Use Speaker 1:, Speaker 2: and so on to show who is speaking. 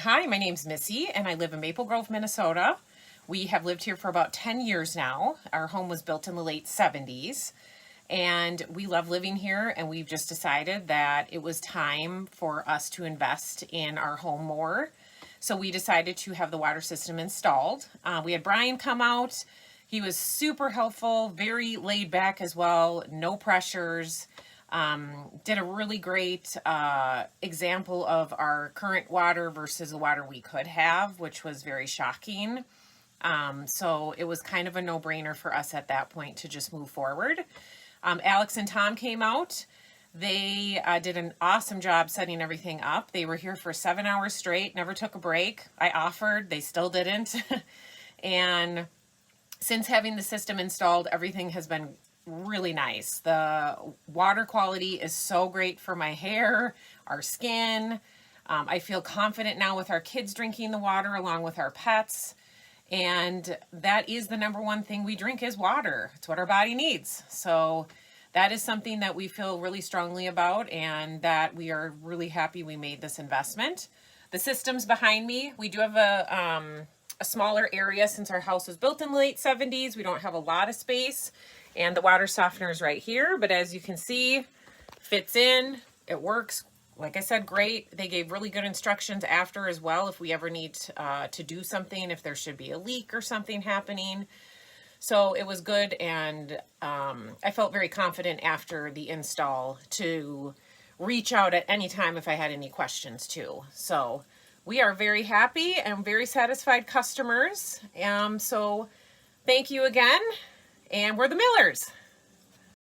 Speaker 1: Hi, my name's Missy and I live in Maple Grove, Minnesota. We have lived here for about 10 years now. Our home was built in the late 70s and we love living here, and we've just decided that it was time for us to invest in our home more. So we decided to have the water system installed. We had Brian come out. He was super helpful, very laid back as well, no pressures. Did a really great example of our current water versus the water we could have, which was very shocking. So it was kind of a no-brainer for us at that point to just move forward. Alex and Tom came out. They did an awesome job setting everything up. They were here for 7 hours straight, never took a break. I offered, they still didn't. And since having the system installed, everything has been really nice. The water quality is so great for my hair, our skin. I feel confident now with our kids drinking the water along with our pets. And that is the number one thing we drink is water. It's what our body needs. So that is something that we feel really strongly about, and that we are really happy we made this investment. The system's behind me. We do have a smaller area since our house was built in the late 70s. We don't have a lot of space, and the water softener is right here. But as you can see, fits in, it works. Like I said, great. They gave really good instructions after as well if we ever need to do something, if there should be a leak or something happening. So it was good, and I felt very confident after the install to reach out at any time if I had any questions too. So we are very happy and very satisfied customers. So thank you again, and we're the Millers.